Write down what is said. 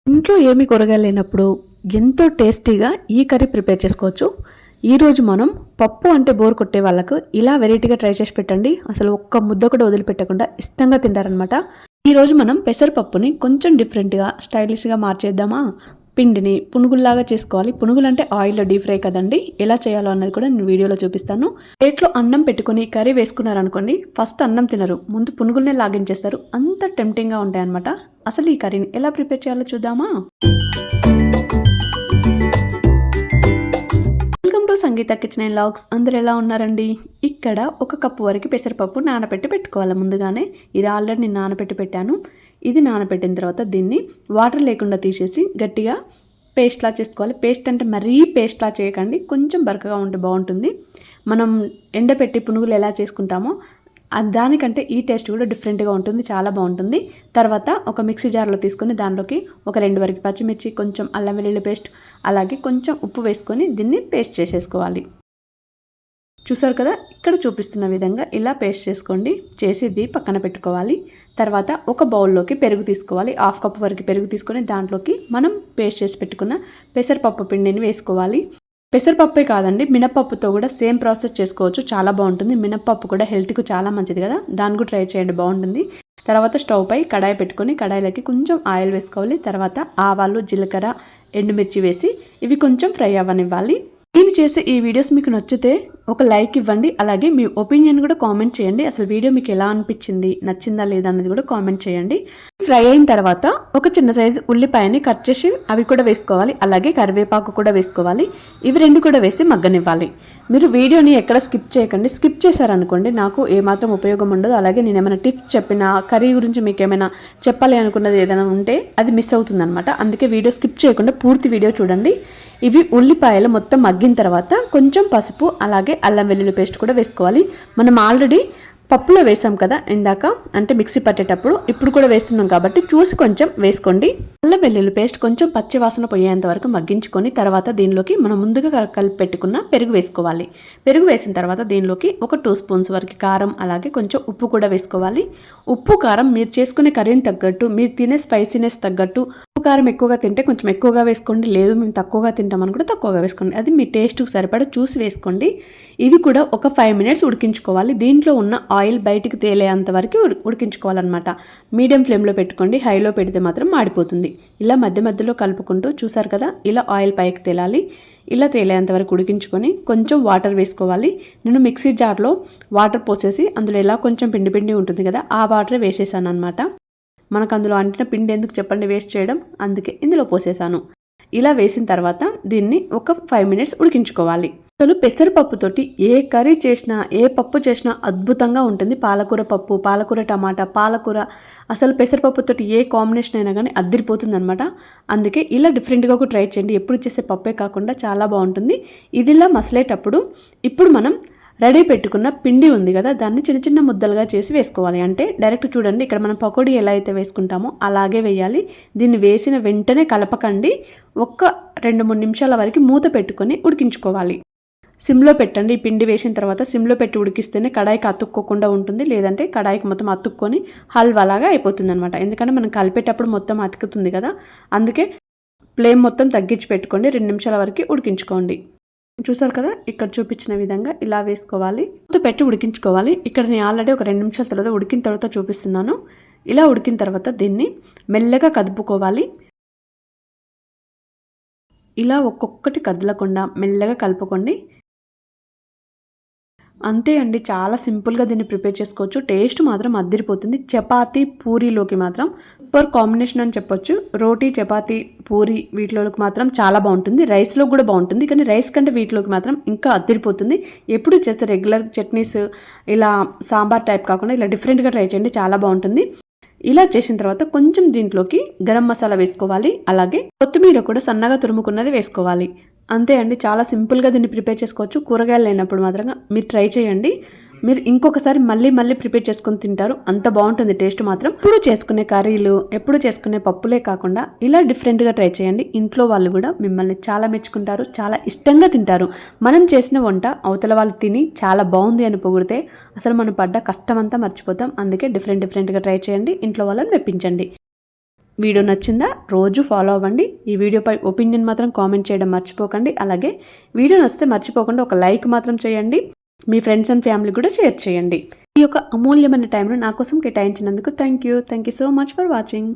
ఇంట్లో ఏమీ కూరగాయలు లేనప్పుడు ఎంతో టేస్టీగా ఈ కర్రీ ప్రిపేర్ చేసుకోవచ్చు. ఈరోజు మనం పప్పు అంటే బోర్ కొట్టే వాళ్ళకు ఇలా వెరైటీగా ట్రై చేసి పెట్టండి. అసలు ఒక్క ముద్ద కూడా వదిలిపెట్టకుండా ఇష్టంగా తింటారనమాట. ఈరోజు మనం పెసరపప్పుని కొంచెం డిఫరెంట్గా స్టైలిష్గా మార్చేద్దామా? పిండిని పునుగుల్లాగా చేసుకోవాలి. పునుగులు అంటే ఆయిల్లో డీప్ ఫ్రై కదండి. ఎలా చేయాలో అన్నది కూడా నేను వీడియోలో చూపిస్తాను. ప్లేట్లో అన్నం పెట్టుకుని కర్రీ వేసుకున్నారనుకోండి, ఫస్ట్ అన్నం తినరు, ముందు పునుగుల్నే లాగించేస్తారు. అంత టెంప్టింగ్గా ఉంటాయన్నమాట. అసలు ఈ కర్రీని ఎలా ప్రిపేర్ చేయాలో చూద్దామా? Welcome to Sangeetha kitchen and vlogs. అందరు ఎలా ఉన్నారండి? ఇక్కడ 1 కప్పు వరకు పెసరపప్పు నానబెట్టి పెట్టుకోవాలి ముందుగానే. ఇది ఆల్రెడీ నేను నానబెట్టి పెట్టాను. ఇది నానబెట్టిన తర్వాత దీన్ని వాటర్ లేకుండా తీసేసి గట్టిగా పేస్ట్లా చేసుకోవాలి. పేస్ట్ అంటే మరీ పేస్ట్లా చేయకండి, కొంచెం బరకగా ఉంటే బాగుంటుంది. మనం ఎండపెట్టి పునుగులు ఎలా చేసుకుంటామో దానికంటే ఈ టేస్ట్ కూడా డిఫరెంట్గా ఉంటుంది, చాలా బాగుంటుంది. తర్వాత ఒక మిక్సీ జార్లో తీసుకొని దాంట్లోకి ఒక 2 వరకు పచ్చిమిర్చి, కొంచెం అల్లం వెల్లుల్లి పేస్ట్, అలాగే కొంచెం ఉప్పు వేసుకొని దీన్ని పేస్ట్ చేసేసుకోవాలి. చూసారు కదా, ఇక్కడ చూపిస్తున్న విధంగా ఇలా పేస్ట్ చేసుకోండి. చేసి పక్కన పెట్టుకోవాలి. తర్వాత ఒక బౌల్లోకి పెరుగు తీసుకోవాలి. 1/2 కప్పు వరకు పెరుగు తీసుకొని దాంట్లోకి మనం పేస్ట్ చేసి పెట్టుకున్న పెసరపప్పు పిండిని వేసుకోవాలి. పెసరపప్పే కాదండి, మినపప్పుతో కూడా సేమ్ ప్రాసెస్ చేసుకోవచ్చు, చాలా బాగుంటుంది. మినపప్పు కూడా హెల్త్కు చాలా మంచిది కదా, దాన్ని కూడా ట్రై చేయండి, బాగుంటుంది. తర్వాత స్టవ్ పై కడాయి పెట్టుకొని కడాయిలోకి కొంచెం ఆయిల్ వేసుకోవాలి. తర్వాత ఆవాలు, జీలకర్ర, ఎండుమిర్చి వేసి ఇవి కొంచెం ఫ్రై అవ్వనివ్వాలి. నేను చేసే ఈ వీడియోస్ మీకు నచ్చితే ఒక లైక్ ఇవ్వండి. అలాగే మీ ఒపీనియన్ కూడా కామెంట్ చేయండి. అసలు వీడియో మీకు ఎలా అనిపించింది, నచ్చిందా లేదా అన్నది కూడా కామెంట్ చేయండి. ఫ్రై అయిన తర్వాత ఒక చిన్న సైజు ఉల్లిపాయని కట్ చేసి అవి కూడా వేసుకోవాలి. అలాగే కరివేపాకు కూడా వేసుకోవాలి. ఇవి 2 కూడా వేసి మగ్గనివ్వాలి. మీరు వీడియోని ఎక్కడ స్కిప్ చేయకండి. స్కిప్ చేశారనుకోండి నాకు ఏమాత్రం ఉపయోగం ఉండదు. అలాగే నేను ఏమైనా టిప్స్ చెప్పినా, కర్రీ గురించి మీకు ఏమైనా చెప్పాలి అనుకున్నది ఏదైనా ఉంటే అది మిస్ అవుతుంది అనమాట. అందుకే వీడియో స్కిప్ చేయకుండా పూర్తి వీడియో చూడండి. ఇవి ఉల్లిపాయలు మొత్తం మగ్గిన తర్వాత కొంచెం పసుపు, అలాగే అల్లం వెల్లుల్లి పేస్ట్ కూడా వేసుకోవాలి. మనం ఆల్రెడీ పప్పులో వేసాం కదా ఇందాక, అంటే మిక్సీ పట్టేటప్పుడు, ఇప్పుడు కూడా వేస్తున్నాం కాబట్టి చూసి కొంచెం వేసుకోండి. అల్లం వెల్లుల్లి పేస్ట్ కొంచెం పచ్చి వాసన పోయేంత వరకు మగ్గించుకొని తర్వాత దీనిలోకి మనం ముందుగా కలిపి పెట్టుకున్న పెరుగు వేసుకోవాలి. పెరుగు వేసిన తర్వాత దీనిలోకి ఒక 2 స్పూన్స్ వరకు కారం, అలాగే కొంచెం ఉప్పు కూడా వేసుకోవాలి. ఉప్పు కారం మీరు చేసుకునే కర్రీని తగ్గట్టు, మీరు తినే స్పైసీనెస్ తగ్గట్టు, ఉప్పు కారం ఎక్కువగా తింటే కొంచెం ఎక్కువగా వేసుకోండి, లేదు మేము తక్కువగా తింటామని కూడా తక్కువగా వేసుకోండి. అది మీ టేస్ట్కి సరిపడా చూసి వేసుకోండి. ఇది కూడా ఒక 5 మినిట్స్ ఉడికించుకోవాలి. దీంట్లో ఉన్న ఆయిల్ బయటికి తేలేంత వరకు ఉడికించుకోవాలన్నమాట. మీడియం ఫ్లేమ్లో పెట్టుకోండి, హైలో పెడితే మాత్రం మాడిపోతుంది. ఇలా మధ్య మధ్యలో కలుపుకుంటూ, చూసారు కదా, ఇలా ఆయిల్ పైకి తేలాలి. ఇలా తేలేంత వరకు ఉడికించుకొని కొంచెం వాటర్ వేసుకోవాలి. నేను మిక్సీ జార్లో వాటర్ పోసేసి అందులో ఇలా కొంచెం పిండి పిండి ఉంటుంది కదా, ఆ వాటరే వేసేసాను అనమాట. మనకు అందులో అంటిన పిండి ఎందుకు చెప్పండి వేస్ట్ చేయడం, అందుకే ఇందులో పోసేసాను. ఇలా వేసిన తర్వాత దీన్ని ఒక 5 మినిట్స్ ఉడికించుకోవాలి. అసలు పెసరపప్పుతోటి ఏ కర్రీ చేసినా, ఏ పప్పు చేసినా అద్భుతంగా ఉంటుంది. పాలకూర పప్పు, పాలకూర టమాటా, పాలకూర, అసలు పెసరపప్పుతోటి ఏ కాంబినేషన్ అయినా కానీ అద్దిరిపోతుంది అనమాట. అందుకే ఇలా డిఫరెంట్గా ఒక ట్రై చేయండి. ఎప్పుడు చేసే పప్పే కాకుండా చాలా బాగుంటుంది. ఇదిలా మసలేటప్పుడు ఇప్పుడు మనం రెడీ పెట్టుకున్న పిండి ఉంది కదా, దాన్ని చిన్న చిన్న ముద్దలుగా చేసి వేసుకోవాలి. అంటే డైరెక్ట్ చూడండి, ఇక్కడ మనం పకోడీ ఎలా అయితే వేసుకుంటామో అలాగే వేయాలి. దీన్ని వేసిన వెంటనే కలపకండి. ఒక్క 2-3 నిమిషాల వరకు మూత పెట్టుకొని ఉడికించుకోవాలి. సిమ్లో పెట్టండి. ఈ పిండి వేసిన తర్వాత సిమ్లో పెట్టి ఉడికిస్తేనే కడాయికి అతుక్కోకుండా ఉంటుంది. లేదంటే కడాయికి మొత్తం అతుక్కొని హల్వాలాగా అయిపోతుంది అనమాట. ఎందుకంటే మనం కలిపేటప్పుడు మొత్తం అతుకుతుంది కదా, అందుకే ఫ్లేమ్ మొత్తం తగ్గించి పెట్టుకోండి. 2 నిమిషాల వరకు ఉడికించుకోండి. చూసారు కదా, ఇక్కడ చూపించిన విధంగా ఇలా వేసుకోవాలి. మూత పెట్టి ఉడికించుకోవాలి. ఇక్కడ నేను ఆల్రెడీ ఒక 2 నిమిషాల తర్వాత ఉడికిన తర్వాత చూపిస్తున్నాను. ఇలా ఉడికిన తర్వాత దీన్ని మెల్లగా కదుపుకోవాలి. ఇలా ఒక్కొక్కటి కదలకుండా మెల్లగా కలుపుకోండి. అంతే అండి, చాలా సింపుల్గా దీన్ని ప్రిపేర్ చేసుకోవచ్చు. టేస్ట్ మాత్రం అద్దిరిపోతుంది. చపాతీ, పూరీలోకి మాత్రం సూపర్ కాంబినేషన్ అని చెప్పొచ్చు. రోటీ, చపాతీ, పూరి వీటిలోకి మాత్రం చాలా బాగుంటుంది. రైస్లో కూడా బాగుంటుంది, కానీ రైస్ కంటే వీటిలోకి మాత్రం ఇంకా అద్దిరిపోతుంది. ఎప్పుడు చేస్తే రెగ్యులర్ చట్నీస్ ఇలా సాంబార్ టైప్ కాకుండా ఇలా డిఫరెంట్గా ట్రై చేయండి, చాలా బాగుంటుంది. ఇలా చేసిన తర్వాత కొంచెం దీంట్లోకి గరం మసాలా వేసుకోవాలి. అలాగే కొత్తిమీర కూడా సన్నగా తురుముకున్నది వేసుకోవాలి. అంతే అండి, చాలా సింపుల్గా దీన్ని ప్రిపేర్ చేసుకోవచ్చు. కూరగాయలు లేనప్పుడు మాత్రం మీరు ట్రై చేయండి. మీరు ఇంకొకసారి మళ్ళీ ప్రిపేర్ చేసుకొని తింటారు, అంత బాగుంటుంది టేస్ట్ మాత్రం. ఎప్పుడు చేసుకునే కర్రీలు, ఎప్పుడు చేసుకునే పప్పులే కాకుండా ఇలా డిఫరెంట్గా ట్రై చేయండి. ఇంట్లో వాళ్ళు కూడా మిమ్మల్ని చాలా మెచ్చుకుంటారు, చాలా ఇష్టంగా తింటారు. మనం చేసిన వంట అవతల వాళ్ళు తిని చాలా బాగుంది అని పొగిడితే అసలు మనం పడ్డ కష్టం అంతా మర్చిపోతాం. అందుకే డిఫరెంట్గా ట్రై చేయండి, ఇంట్లో వాళ్ళని మెప్పించండి. వీడియో నచ్చిందా? రోజు ఫాలో అవ్వండి. ఈ వీడియోపై ఒపీనియన్ మాత్రం కామెంట్ చేయడం మర్చిపోకండి. అలాగే వీడియో నచ్చితే మర్చిపోకుండా ఒక లైక్ మాత్రం చేయండి. మీ ఫ్రెండ్స్ అండ్ ఫ్యామిలీ కూడా షేర్ చేయండి. ఈ యొక్క అమూల్యమైన టైంను నా కోసం కేటాయించినందుకు thank you so much for watching.